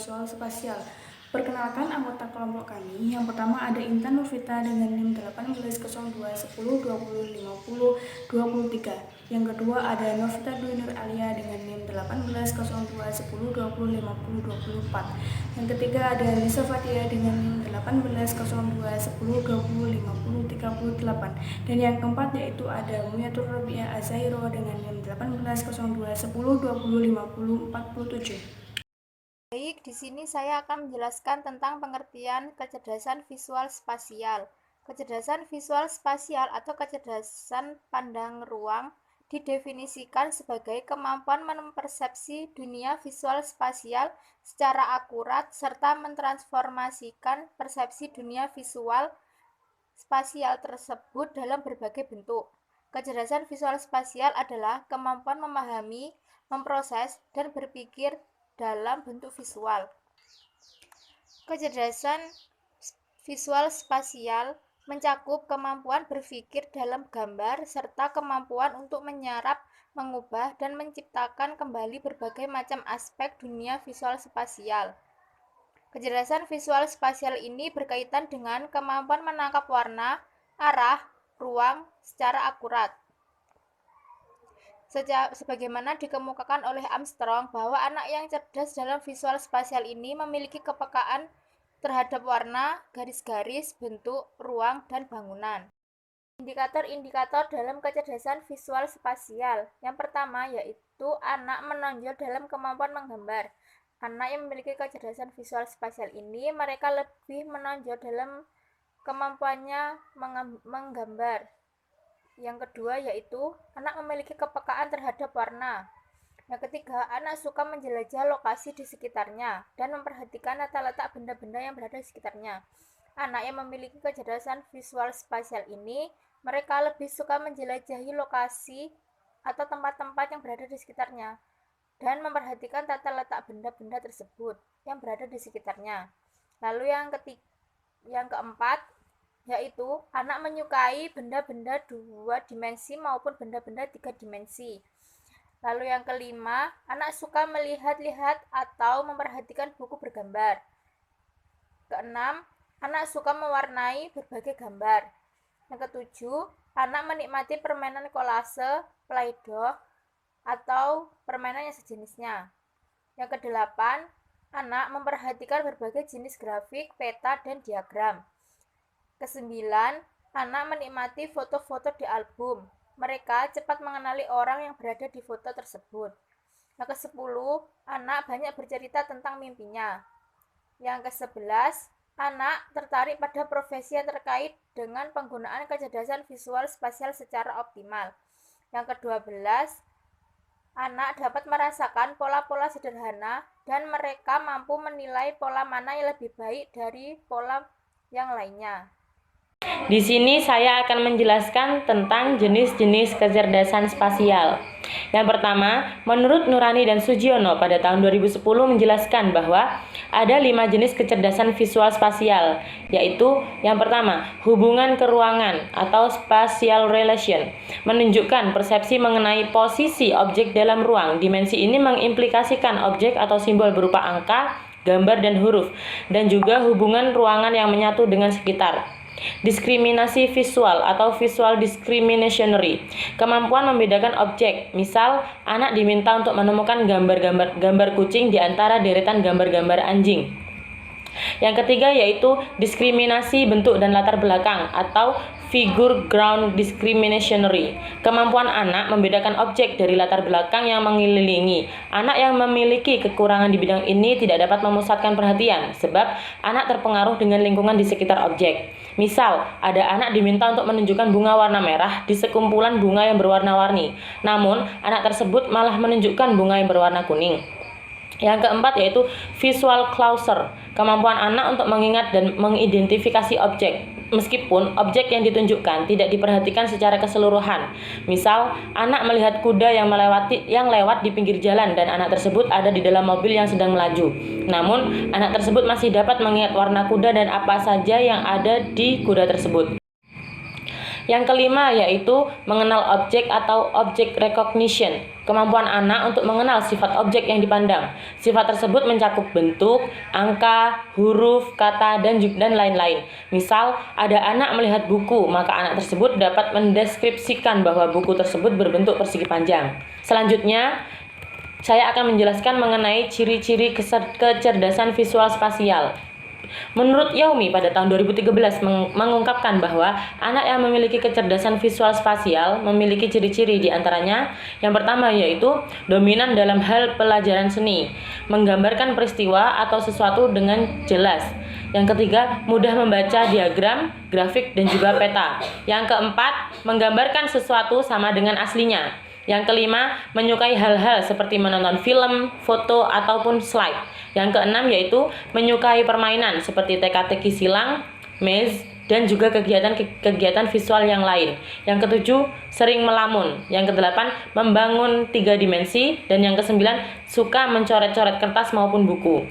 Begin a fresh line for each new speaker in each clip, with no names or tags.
visual spasial. Perkenalkan anggota kelompok kami. Yang pertama ada Intan Nurvita dengan NIM 180210205023. Yang kedua ada Novita Dwi Nur Alia dengan NIM 180210205024. Yang ketiga ada Nisa Fatia dengan NIM 180210205038. Dan yang keempat yaitu ada Muyatur Rabiah Azairo dengan NIM 180210205047.
Baik, di sini saya akan menjelaskan tentang pengertian kecerdasan visual spasial. Kecerdasan visual spasial atau kecerdasan pandang ruang didefinisikan sebagai kemampuan mempersepsi dunia visual spasial secara akurat serta mentransformasikan persepsi dunia visual spasial tersebut dalam berbagai bentuk. Kecerdasan visual spasial adalah kemampuan memahami, memproses, dan berpikir dalam bentuk visual. Kecerdasan visual spasial mencakup kemampuan berpikir dalam gambar serta kemampuan untuk menyerap, mengubah, dan menciptakan kembali berbagai macam aspek dunia visual spasial. Kecerdasan visual spasial ini berkaitan dengan kemampuan menangkap warna, arah, ruang secara akurat. Sebagaimana dikemukakan oleh Armstrong bahwa anak yang cerdas dalam visual spasial ini memiliki kepekaan terhadap warna, garis-garis, bentuk, ruang, dan bangunan. Indikator-indikator dalam kecerdasan visual spasial. Yang pertama yaitu anak menonjol dalam kemampuan menggambar. Anak yang memiliki kecerdasan visual spasial ini mereka lebih menonjol dalam kemampuannya menggambar. Yang kedua yaitu anak memiliki kepekaan terhadap warna. Yang ketiga, anak suka menjelajah lokasi di sekitarnya dan memperhatikan tata letak benda-benda yang berada di sekitarnya. Anak yang memiliki kecerdasan visual spasial ini, mereka lebih suka menjelajahi lokasi atau tempat-tempat yang berada di sekitarnya dan memperhatikan tata letak benda-benda tersebut yang berada di sekitarnya. Lalu yang keempat yaitu anak menyukai benda-benda 2 dimensi maupun benda-benda 3 dimensi. Lalu yang kelima, anak suka melihat-lihat atau memperhatikan buku bergambar. Keenam, anak suka mewarnai berbagai gambar. Yang ketujuh, anak menikmati permainan kolase, play-doh, atau permainan yang sejenisnya. Yang kedelapan, anak memperhatikan berbagai jenis grafik, peta, dan diagram. Kesembilan, anak menikmati foto-foto di album. Mereka cepat mengenali orang yang berada di foto tersebut. Yang kesepuluh, anak banyak bercerita tentang mimpinya. Yang kesebelas, anak tertarik pada profesi yang terkait dengan penggunaan kecerdasan visual spasial secara optimal. Yang kedua belas, anak dapat merasakan pola-pola sederhana dan mereka mampu menilai pola mana yang lebih baik dari pola yang lainnya.
Di sini saya akan menjelaskan tentang jenis-jenis kecerdasan spasial. Yang pertama, menurut Nurani dan Sugiono pada tahun 2010 menjelaskan bahwa ada 5 jenis kecerdasan visual spasial, yaitu yang pertama, hubungan keruangan atau spatial relation, menunjukkan persepsi mengenai posisi objek dalam ruang. Dimensi ini mengimplikasikan objek atau simbol berupa angka, gambar, dan huruf, dan juga hubungan ruangan yang menyatu dengan sekitar. Diskriminasi visual atau visual discriminationary, kemampuan membedakan objek. Misal, anak diminta untuk menemukan gambar kucing di antara deretan gambar-gambar anjing. Yang ketiga yaitu diskriminasi bentuk dan latar belakang atau figure ground discriminationary, kemampuan anak membedakan objek dari latar belakang yang mengelilingi. Anak yang memiliki kekurangan di bidang ini tidak dapat memusatkan perhatian sebab anak terpengaruh dengan lingkungan di sekitar objek. Misal, ada anak diminta untuk menunjukkan bunga warna merah di sekumpulan bunga yang berwarna-warni, namun anak tersebut malah menunjukkan bunga yang berwarna kuning. Yang keempat yaitu visual closure, kemampuan anak untuk mengingat dan mengidentifikasi objek meskipun objek yang ditunjukkan tidak diperhatikan secara keseluruhan. Misal, anak melihat kuda yang lewat di pinggir jalan dan anak tersebut ada di dalam mobil yang sedang melaju. Namun, anak tersebut masih dapat mengingat warna kuda dan apa saja yang ada di kuda tersebut. Yang kelima yaitu mengenal objek atau object recognition. Kemampuan anak untuk mengenal sifat objek yang dipandang. Sifat tersebut mencakup bentuk, angka, huruf, kata, dan lain-lain. Misal, ada anak melihat buku, maka anak tersebut dapat mendeskripsikan bahwa buku tersebut berbentuk persegi panjang. Selanjutnya, saya akan menjelaskan mengenai ciri-ciri kecerdasan visual spasial. Menurut Yaomi pada tahun 2013 mengungkapkan bahwa anak yang memiliki kecerdasan visual spasial memiliki ciri-ciri, diantaranya yang pertama yaitu dominan dalam hal pelajaran seni, menggambarkan peristiwa atau sesuatu dengan jelas. Yang ketiga, mudah membaca diagram, grafik, dan juga peta. Yang keempat, menggambarkan sesuatu sama dengan aslinya. Yang kelima, menyukai hal-hal seperti menonton film, foto, ataupun slide. Yang keenam yaitu menyukai permainan seperti teka-teki silang, maze, dan juga kegiatan visual yang lain. Yang ketujuh, sering melamun. Yang kedelapan, membangun 3 dimensi. Dan yang kesembilan, suka mencoret-coret kertas maupun buku.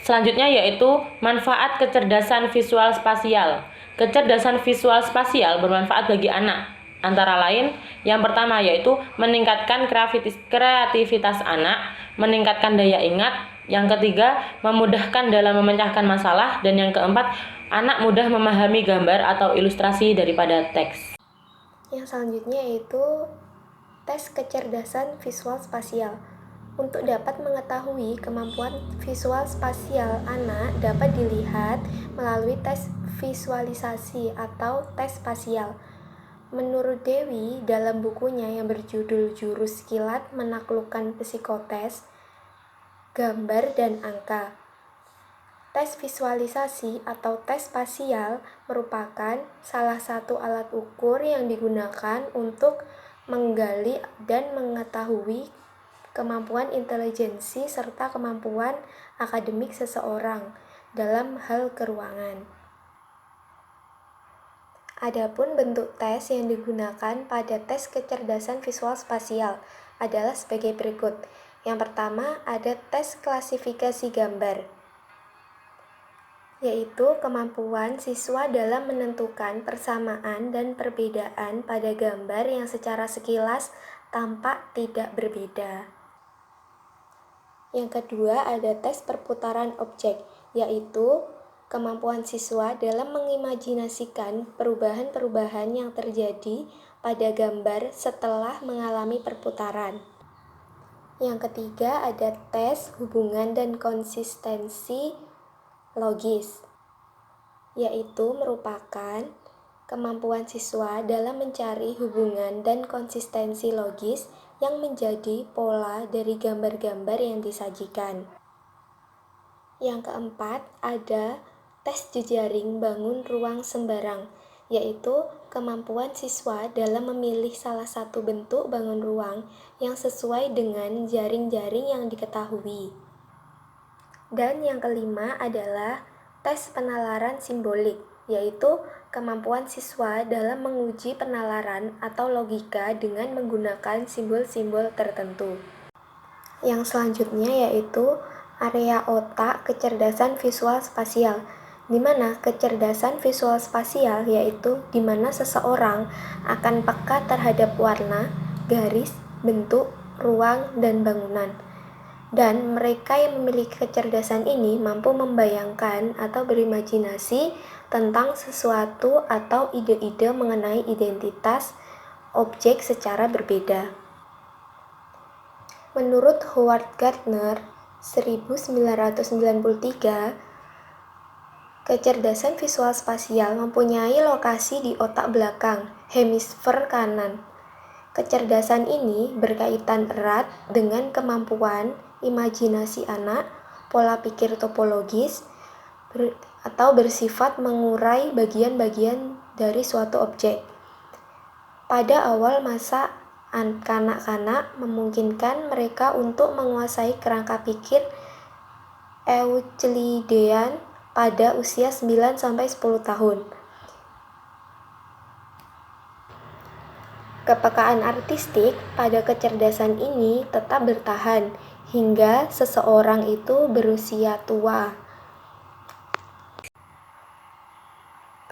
Selanjutnya yaitu manfaat kecerdasan visual spasial. Kecerdasan visual spasial bermanfaat bagi anak. Antara lain, yang pertama yaitu meningkatkan kreativitas anak, meningkatkan daya ingat. Yang ketiga, memudahkan dalam memecahkan masalah. Dan yang keempat, anak mudah memahami gambar atau ilustrasi daripada teks.
Yang selanjutnya yaitu tes kecerdasan visual spasial. Untuk dapat mengetahui kemampuan visual spasial anak dapat dilihat melalui tes visualisasi atau tes spasial. Menurut Dewi, dalam bukunya yang berjudul Jurus Kilat Menaklukkan Psikotes, Gambar dan Angka, tes visualisasi atau tes spasial merupakan salah satu alat ukur yang digunakan untuk menggali dan mengetahui kemampuan intelijensi serta kemampuan akademik seseorang dalam hal keuangan. Adapun bentuk tes yang digunakan pada tes kecerdasan visual spasial adalah sebagai berikut. Yang pertama ada tes klasifikasi gambar, yaitu kemampuan siswa dalam menentukan persamaan dan perbedaan pada gambar yang secara sekilas tampak tidak berbeda. Yang kedua ada tes perputaran objek, yaitu kemampuan siswa dalam mengimajinasikan perubahan-perubahan yang terjadi pada gambar setelah mengalami perputaran. Yang ketiga ada tes hubungan dan konsistensi logis, yaitu merupakan kemampuan siswa dalam mencari hubungan dan konsistensi logis yang menjadi pola dari gambar-gambar yang disajikan. Yang keempat ada tes jejaring bangun ruang sembarang, yaitu kemampuan siswa dalam memilih salah satu bentuk bangun ruang yang sesuai dengan jaring-jaring yang diketahui. Dan yang kelima adalah tes penalaran simbolik, yaitu kemampuan siswa dalam menguji penalaran atau logika dengan menggunakan simbol-simbol tertentu. Yang selanjutnya yaitu area otak kecerdasan visual spasial, di mana kecerdasan visual spasial yaitu di mana seseorang akan peka terhadap warna, garis, bentuk, ruang, dan bangunan. Dan mereka yang memiliki kecerdasan ini mampu membayangkan atau berimajinasi tentang sesuatu atau ide-ide mengenai identitas objek secara berbeda. Menurut Howard Gardner 1993, kecerdasan visual spasial mempunyai lokasi di otak belakang, hemisfer kanan. Kecerdasan ini berkaitan erat dengan kemampuan imajinasi anak, pola pikir topologis, atau bersifat mengurai bagian-bagian dari suatu objek. Pada awal masa kanak-kanak memungkinkan mereka untuk menguasai kerangka pikir Euclidean pada usia 9-10 tahun. Kepekaan artistik pada kecerdasan ini tetap bertahan hingga seseorang itu berusia tua.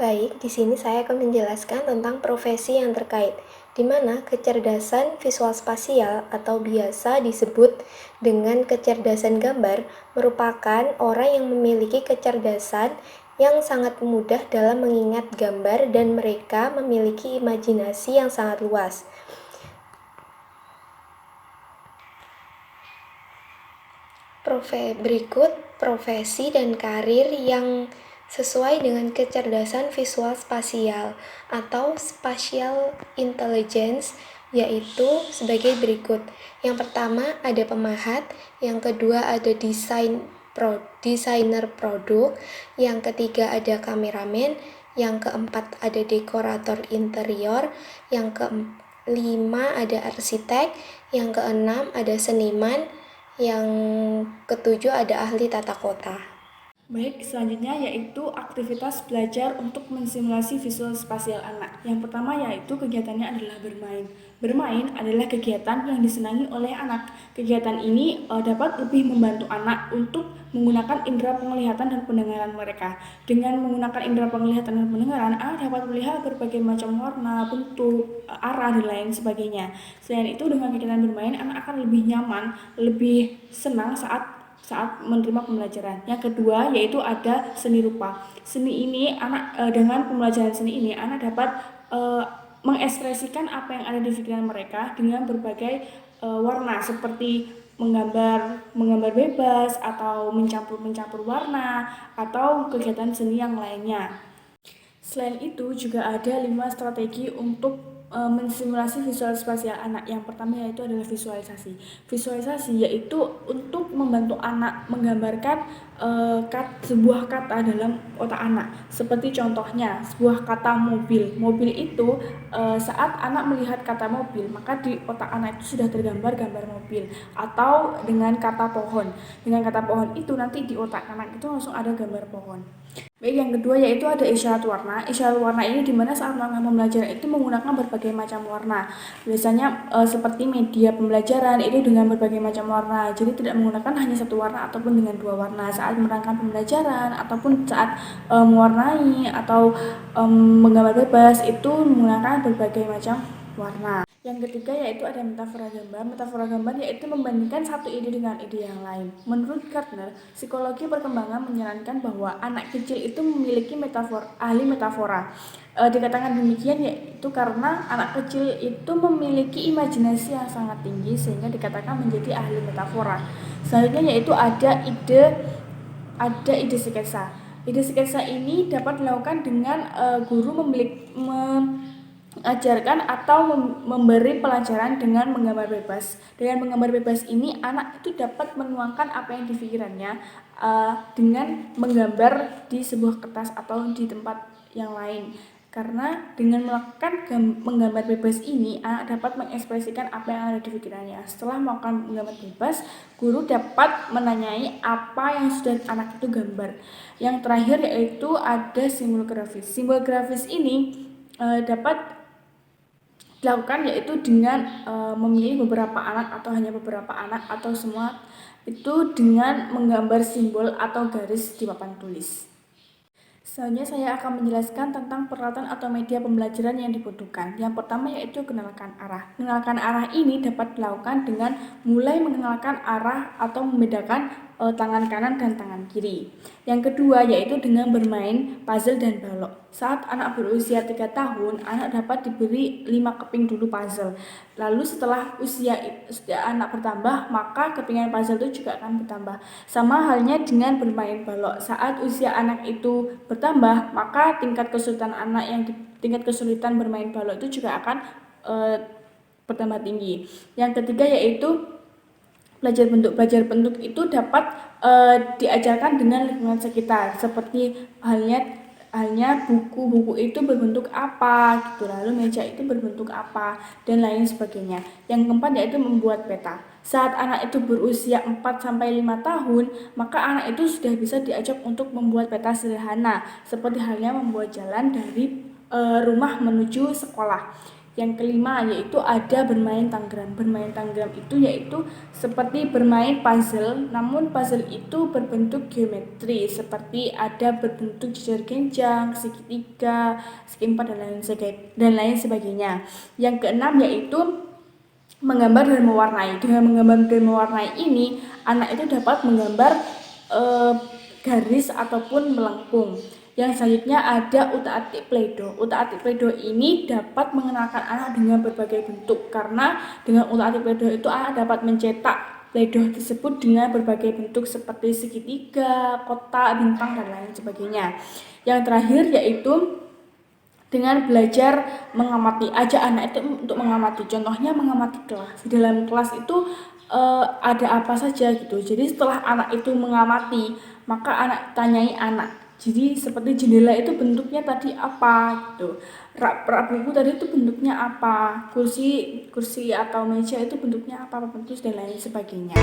Baik, di sini saya akan menjelaskan tentang profesi yang terkait, di mana kecerdasan visual spasial atau biasa disebut dengan kecerdasan gambar merupakan orang yang memiliki kecerdasan yang sangat mudah dalam mengingat gambar dan mereka memiliki imajinasi yang sangat luas. Berikut profesi dan karir yang sesuai dengan kecerdasan visual spasial atau spatial intelligence, yaitu sebagai berikut. Yang pertama ada pemahat, yang kedua ada desainer produk, yang ketiga ada kameramen, yang keempat ada dekorator interior, yang kelima ada arsitek, yang keenam ada seniman, yang ketujuh ada ahli tata kota.
Baik, selanjutnya yaitu aktivitas belajar untuk mensimulasi visual spasial anak. Yang pertama yaitu kegiatannya adalah bermain. Bermain adalah kegiatan yang disenangi oleh anak. Kegiatan ini dapat lebih membantu anak untuk menggunakan indera penglihatan dan pendengaran mereka. Dengan menggunakan indera penglihatan dan pendengaran, anak dapat melihat berbagai macam warna, bentuk, arah, dan lain sebagainya. Selain itu, dengan kegiatan bermain, anak akan lebih nyaman, lebih senang saat menerima pembelajaran. Yang kedua yaitu ada seni rupa. Seni ini dengan pembelajaran seni ini anak dapat mengekspresikan apa yang ada di pikiran mereka dengan berbagai warna seperti menggambar bebas atau mencampur warna atau kegiatan seni yang lainnya. Selain itu juga ada 5 strategi untuk mensimulasi visual spasial anak. Yang pertama yaitu adalah visualisasi. Visualisasi yaitu untuk membantu anak menggambarkan sebuah kata dalam otak anak. Seperti contohnya sebuah kata mobil. Mobil itu saat anak melihat kata mobil, maka di otak anak itu sudah tergambar gambar mobil. Atau dengan kata pohon. Dengan kata pohon itu nanti di otak anak itu langsung ada gambar pohon. Baik, yang kedua yaitu ada isyarat warna. Isyarat warna ini dimana saat melakukan pembelajaran itu menggunakan berbagai macam warna. Biasanya seperti media pembelajaran itu dengan berbagai macam warna. Jadi tidak menggunakan hanya satu warna ataupun dengan dua warna saat menerangkan pembelajaran ataupun saat mewarnai atau menggambar bebas itu menggunakan berbagai macam warna. Yang ketiga yaitu ada metafora gambar. Metafora gambar yaitu membandingkan satu ide dengan ide yang lain. Menurut Gardner, psikologi perkembangan menyarankan bahwa anak kecil itu memiliki ahli metafora. Dikatakan demikian yaitu karena anak kecil itu memiliki imajinasi yang sangat tinggi sehingga dikatakan menjadi ahli metafora. Selanjutnya yaitu ada ide sketsa. Ide sketsa ini dapat dilakukan dengan guru mengajarkan atau memberi pelajaran dengan menggambar bebas. Dengan menggambar bebas ini anak itu dapat menuangkan apa yang dipikirannya dengan menggambar di sebuah kertas atau di tempat yang lain. Karena dengan melakukan menggambar bebas ini anak dapat mengekspresikan apa yang ada di pikirannya. Setelah melakukan menggambar bebas, guru dapat menanyai apa yang sudah anak itu gambar. Yang terakhir yaitu ada simbol grafis. Simbol grafis ini dapat dilakukan yaitu dengan memilih beberapa anak atau hanya beberapa anak atau semua itu dengan menggambar simbol atau garis di papan tulis. Selanjutnya saya akan menjelaskan tentang peralatan atau media pembelajaran yang dibutuhkan. Yang pertama yaitu kenalkan arah. Kenalkan arah ini dapat dilakukan dengan mulai mengenalkan arah atau membedakan tangan kanan dan tangan kiri. Yang kedua yaitu dengan bermain puzzle dan balok. Saat anak berusia 3 tahun, anak dapat diberi 5 keping dulu puzzle. Lalu setelah usia anak bertambah, maka kepingan puzzle itu juga akan bertambah. Sama halnya dengan bermain balok. Saat usia anak itu bertambah, maka tingkat kesulitan bermain balok itu juga akan bertambah tinggi. Yang ketiga yaitu belajar bentuk itu dapat diajarkan dengan lingkungan sekitar, seperti halnya buku itu berbentuk apa gitu, lalu meja itu berbentuk apa dan lain sebagainya. Yang keempat yaitu membuat peta. Saat anak itu berusia 4-5 tahun, maka anak itu sudah bisa diajak untuk membuat peta sederhana, seperti halnya membuat jalan dari rumah menuju sekolah. Yang kelima yaitu ada bermain tanggram. Bermain tanggram itu yaitu seperti bermain puzzle, namun puzzle itu berbentuk geometri seperti ada berbentuk jajar genjang, segitiga, segi empat dan lain sebagainya. Yang keenam yaitu menggambar dan mewarnai. Dengan menggambar dan mewarnai ini, anak itu dapat menggambar garis ataupun melengkung. Yang selanjutnya ada utak-atik Play-Doh. Utak-atik Play-Doh ini dapat mengenalkan anak dengan berbagai bentuk, karena dengan utak-atik Play-Doh itu anak dapat mencetak Play-Doh tersebut dengan berbagai bentuk seperti segitiga, kotak, bintang, dan lain sebagainya. Yang terakhir yaitu dengan belajar mengamati. Ajak anak itu untuk mengamati. Contohnya mengamati kelas. Di dalam kelas itu ada apa saja gitu. Jadi setelah anak itu mengamati, maka anak tanyai anak. Jadi seperti jendela itu bentuknya tadi apa gitu. Rak buku tadi itu bentuknya apa. Kursi atau meja itu bentuknya apa, bentuk dan lain sebagainya.